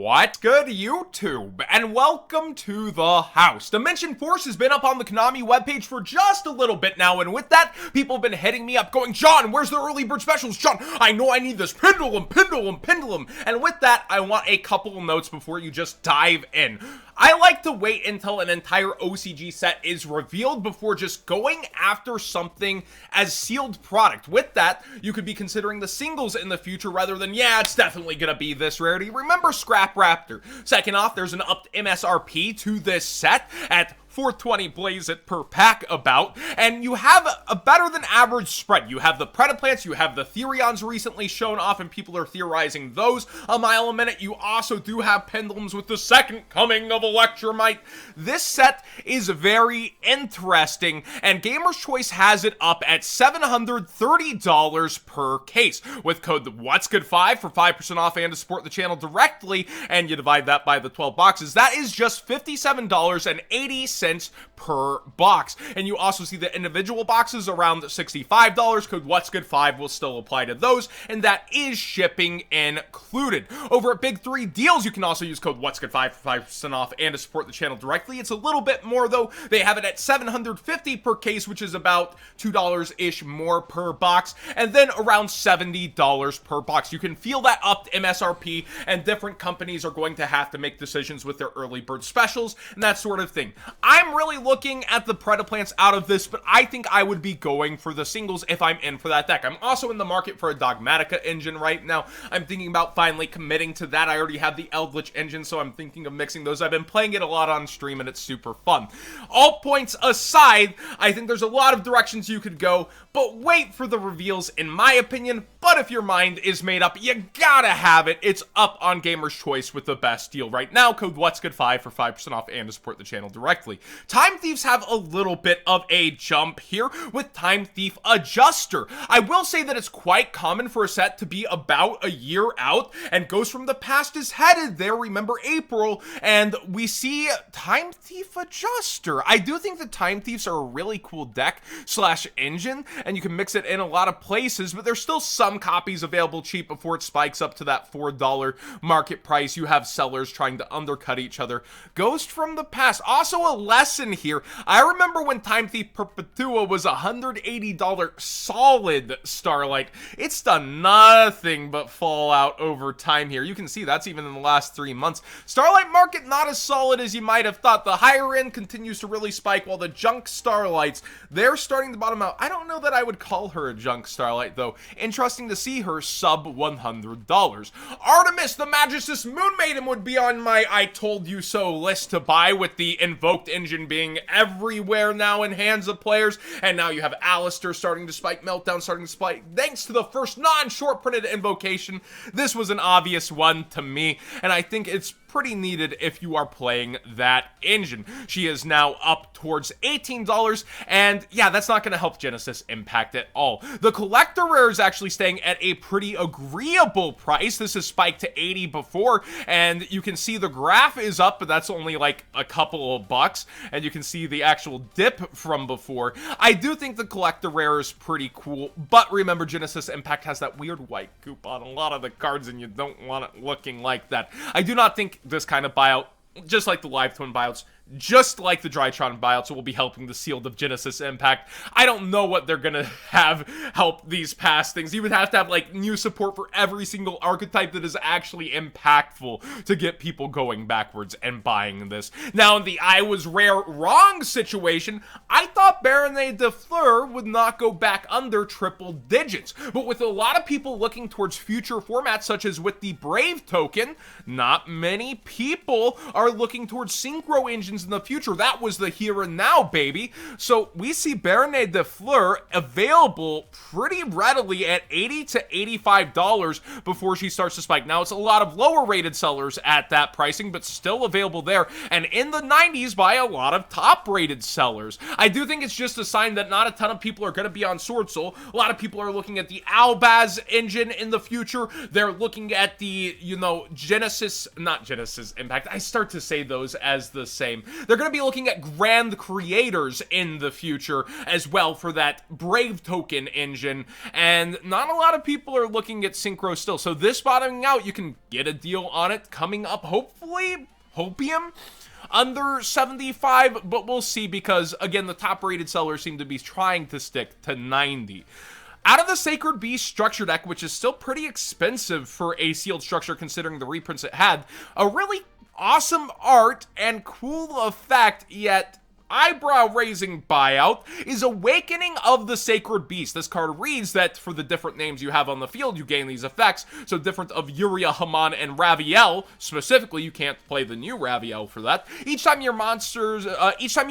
What good, YouTube? And welcome to the house. Dimension Force has been up on the Konami webpage for just a little bit now, and with that, people have been hitting me up going, John, where's the early bird specials? John, I know I need this pendulum. And with that, I want a couple of notes before you just dive in. I like to wait until an entire OCG set is revealed before just going after something as sealed product. With that, you could be considering the singles in the future rather than, yeah, it's definitely gonna be this rarity. Remember Scrap Raptor. Second off, there's an upped MSRP to this set at $420 blaze it per pack about, and you have a better than average spread. You have the Predaplants, you have the Therions recently shown off, and people are theorizing those a mile a minute. You also do have Pendulums with the second coming of Electromite. This set is very interesting, and Gamer's Choice has it up at $730 per case, with code WhatsGood5 for 5% off and to support the channel directly, and you divide that by the 12 boxes. That is just $57.80 per box. And you also see the individual boxes around $65. Code WhatsGood5 will still apply to those, and that is shipping included. Over at Big 3 Deals, you can also use code WhatsGood5 for 5% off and to support the channel directly. It's a little bit more though. They have it at $750 per case, which is about $2-ish more per box, and then around $70 per box. You can feel that upped MSRP, and different companies are going to have to make decisions with their early bird specials and that sort of thing. I'm really looking at the Predaplants out of this, but I think I would be going for the singles if I'm in for that deck. I'm also in the market for a Dogmatica engine right now. I'm thinking about finally committing to that. I already have the Eldritch engine, so I'm thinking of mixing those. I've been playing it a lot on stream, and it's super fun. All points aside, I think there's a lot of directions you could go, but wait for the reveals, in my opinion. But if your mind is made up, you gotta have it. It's up on Gamer's Choice with the best deal right now. Code WhatsGood5 for 5% off and to support the channel directly. Time Thieves have a little bit of a jump here with Time Thief Adjuster. I will say that it's quite common for a set to be about a year out, and Ghost from the Past is headed there. Remember April, and we see Time Thief Adjuster. I do think that Time Thieves are a really cool deck slash engine, and you can mix it in a lot of places, but there's still some copies available cheap before it spikes up to that $4 market price. You have sellers trying to undercut each other. Ghost from the Past, also a lesson here. I remember when Time Thief Perpetua was $180 solid Starlight. It's done nothing but fall out over time here. You can see that's even in the last 3 months. Starlight market not as solid as you might have thought. The higher end continues to really spike, while the junk Starlights, they're starting to bottom out. I don't know that I would call her a junk Starlight though. Interesting to see her sub $100. Artemis the Magistus Moon Maiden would be on my I told you so list to buy, with the invoked engine being everywhere now in hands of players, and now you have Alistair starting to spike, Meltdown starting to spike, thanks to the first non-short printed invocation. This was an obvious one to me, and I think it's pretty needed if you are playing that engine. She is now up towards $18, and yeah, that's not going to help Genesis Impact at all. The collector rare is actually staying at a pretty agreeable price. This has spiked to 80 before, and you can see the graph is up, but that's only like a couple of bucks, and you can see the actual dip from before. I do think the collector rare is pretty cool, but remember, Genesis Impact has that weird white goop on a lot of the cards, and you don't want it looking like that. I do not think this kind of buyout, just like the Live Twin buyouts, just like the Drytron buyouts, will be helping the sealed of Genesis Impact. I don't know what they're gonna have help these past things. You would have to have like new support for every single archetype that is actually impactful to get people going backwards and buying this. Now, in the I was rare wrong situation, I thought Baronade de Fleur would not go back under triple digits, but with a lot of people looking towards future formats, such as with the Brave token, not many people are looking towards synchro engines in the future. That was the here and now, baby. So we see Baronade de Fleur available pretty readily at $80 to $85 before she starts to spike. Now, it's a lot of lower rated sellers at that pricing, but still available there, and in the 90s by a lot of top rated sellers. I do think think it's just a sign that not a ton of people are going to be on Sword Soul. A lot of people are looking at the Albaz engine in the future. They're looking at the, you know, not Genesis Impact. I start to say those as the same. They're going to be looking at Grand Creators in the future as well for that Brave Token engine. And not a lot of people are looking at Synchro still. So this bottoming out, you can get a deal on it coming up, hopefully, Hopium, under 75, but we'll see because, again, the top-rated sellers seem to be trying to stick to 90. Out of the Sacred Beast structure deck, which is still pretty expensive for a sealed structure considering the reprints it had, a really awesome art and cool effect, yet eyebrow-raising buyout is Awakening of the Sacred Beast. This card reads that for the different names you have on the field, you gain these effects. So different of Yuria, Haman, and Raviel. Specifically, you can't play the new Raviel for that. Each time your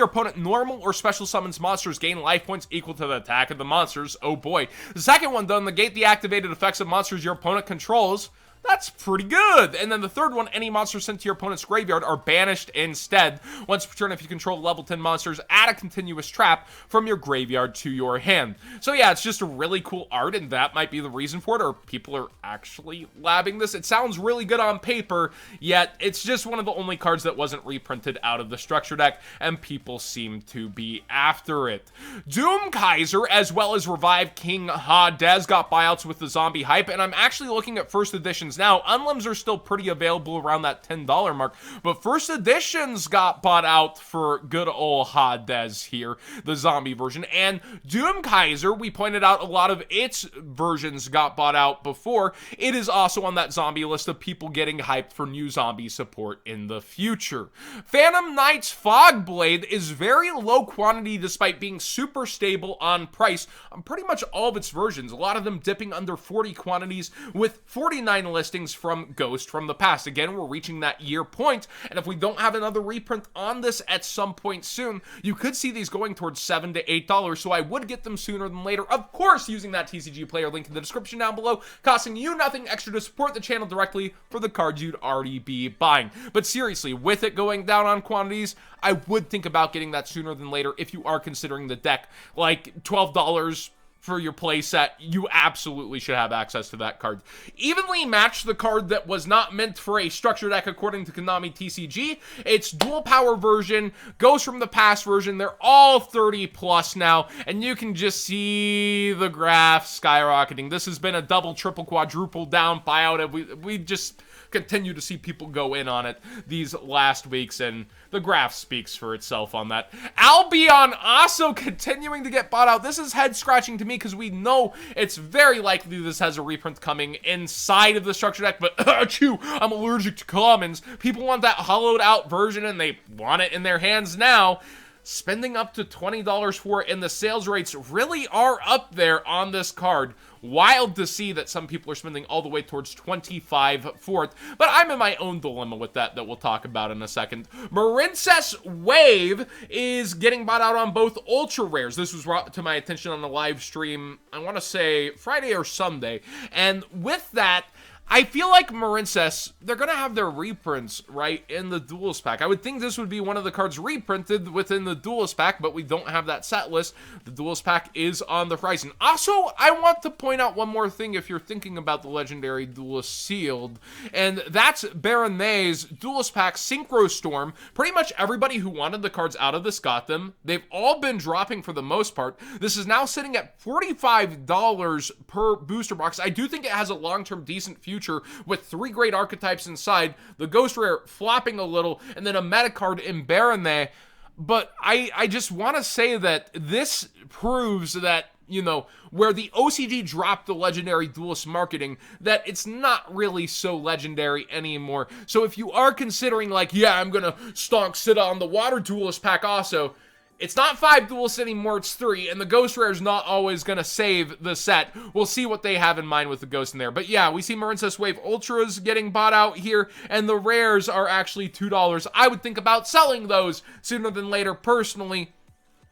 opponent normal or special summons monsters gain life points equal to the attack of the monsters. Oh boy. The second one, though, negate the activated effects of monsters your opponent controls. That's pretty good. And then the third one, any monsters sent to your opponent's graveyard are banished instead. Once per turn, if you control level 10 monsters, add a continuous trap from your graveyard to your hand. So yeah, it's just a really cool art, and that might be the reason for it, or people are actually labbing this. It sounds really good on paper, yet it's just one of the only cards that wasn't reprinted out of the structure deck, and people seem to be after it. Doom Kaiser, as well as Revive King Hades, got buyouts with the zombie hype, and I'm actually looking at first editions now. Unlims are still pretty available around that $10 mark, but first editions got bought out for good old Hades here, the zombie version. And Doom Kaiser, we pointed out a lot of its versions got bought out before. It is also on that zombie list of people getting hyped for new zombie support in the future. Phantom Knight's Fogblade is very low quantity despite being super stable on price on pretty much all of its versions, a lot of them dipping under 40 quantities with 49 listings from Ghost from the past. Again, we're reaching that year point, and if we don't have another reprint on this at some point soon, you could see these going towards $7 to $8, so I would get them sooner than later. Of course, using that TCG player link in the description down below, costing you nothing extra to support the channel directly for the cards you'd already be buying. But seriously, with it going down on quantities, I would think about getting that sooner than later if you are considering the deck. Like $12 for your playset, you absolutely should have access to that card. Evenly match the card that was not meant for a structure deck according to Konami TCG. Its dual power version, Ghost from the Past version, they're all 30 plus now, and you can just see the graph skyrocketing. This has been a double, triple, quadruple down buyout, and we just continue to see people go in on it these last weeks, and the graph speaks for itself on that. Albion also continuing to get bought out. This is head-scratching to me because we know it's very likely this has a reprint coming inside of the structure deck, but achoo, I'm allergic to commons. People want that hollowed out version, and they want it in their hands now. Spending up to $20 for it, and the sales rates really are up there on this card. Wild to see that some people are spending all the way towards $25 for it, but I'm in my own dilemma with that we'll talk about in a second. Marincess Wave is getting bought out on both ultra rares. This was brought to my attention on the live stream, I want to say Friday or Sunday, and with that, I feel like Marincess, they're going to have their reprints, right, in the Duelist Pack. I would think this would be one of the cards reprinted within the Duelist Pack, but we don't have that set list. The Duelist Pack is on the horizon. Also, I want to point out one more thing if you're thinking about the Legendary Duelist Sealed, and that's Baronade's Duelist Pack Synchro Storm. Pretty much everybody who wanted the cards out of this got them. They've all been dropping for the most part. This is now sitting at $45 per booster box. I do think it has a long-term decent future with 3 great archetypes inside, the Ghost Rare flopping a little, and then a meta card in Baronade. But I just want to say that this proves that, you know, where the OCG dropped the Legendary Duelist marketing, that it's not really so legendary anymore. So if you are considering, like, yeah, I'm gonna stonk Sitha on the Water Duelist pack also, it's not 5 duelists anymore, it's 3, and the Ghost Rare is not always going to save the set. We'll see what they have in mind with the Ghost in there. But yeah, we see Marincess Wave Ultras getting bought out here, and the rares are actually $2. I would think about selling those sooner than later, personally.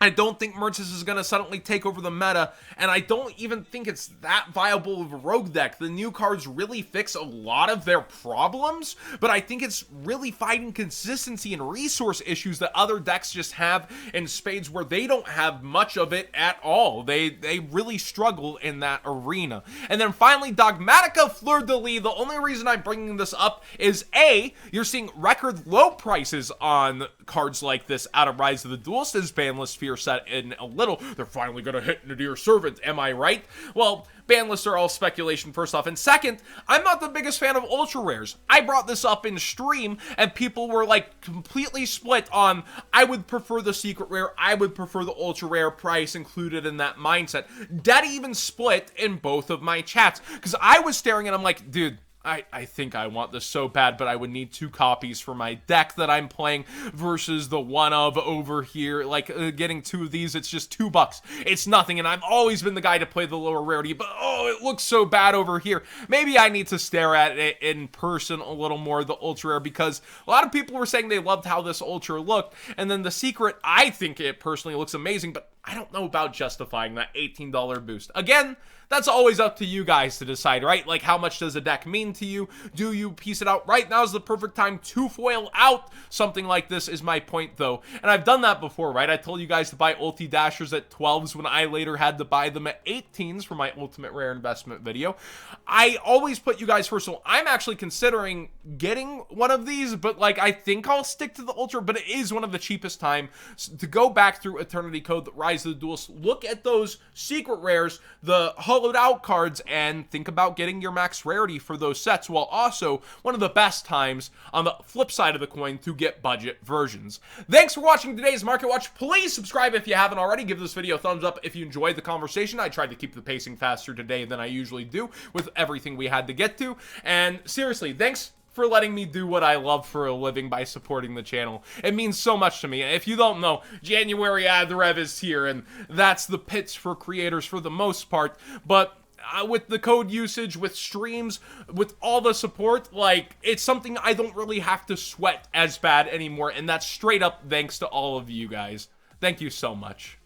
I don't think Mertis is going to suddenly take over the meta, and I don't even think it's that viable of a rogue deck. The new cards really fix a lot of their problems, but I think it's really fighting consistency and resource issues that other decks just have in spades, where they don't have much of it at all. They really struggle in that arena. And then finally, Dogmatica Fleur-de-Lis. The only reason I'm bringing this up is A, you're seeing record low prices on cards like this out of Rise of the Duelist, as ban list fear set in a little. They're finally gonna hit Nadir Servant, am I right? Well, ban lists are all speculation, first off, and second, I'm not the biggest fan of ultra rares. I brought this up in stream and people were like completely split on, I would prefer the secret rare, I would prefer the ultra rare, price included in that mindset. That even split in both of my chats, because I was staring and I'm like, dude, I think I want this so bad, but I would need 2 copies for my deck that I'm playing versus the one of over here. Like, getting 2 of these, it's just $2. It's nothing, and I've always been the guy to play the lower rarity, but oh, it looks so bad over here. Maybe I need to stare at it in person a little more, the ultra rare, because a lot of people were saying they loved how this ultra looked, and then the secret, I think it personally looks amazing, but I don't know about justifying that $18 boost. Again, that's always up to you guys to decide, right? Like, how much does a deck mean to you? Do you piece it out? Right now is the perfect time to foil out something like this, is my point, though. And I've done that before, right? I told you guys to buy ulti dashers at 12s when I later had to buy them at 18s for my ultimate rare investment video. I always put you guys first, so I'm actually considering getting one of these, but like, I think I'll stick to the ultra, but it is one of the cheapest time to go back through Eternity Code, Rise of the Duelist, look at those secret rares, the hollowed out cards, and think about getting your max rarity for those sets, while also one of the best times on the flip side of the coin to get budget versions. Thanks for watching today's Market Watch. Please subscribe if you haven't already. Give this video a thumbs up if you enjoyed the conversation. I tried to keep the pacing faster today than I usually do with everything we had to get to. And seriously, thanks for letting me do what I love for a living by supporting the channel. It means so much to me. If you don't know, January ad rev is here, and that's the pits for creators for the most part, but with the code usage, with streams, with all the support, like, it's something I don't really have to sweat as bad anymore, and that's straight up thanks to all of you guys. Thank you so much.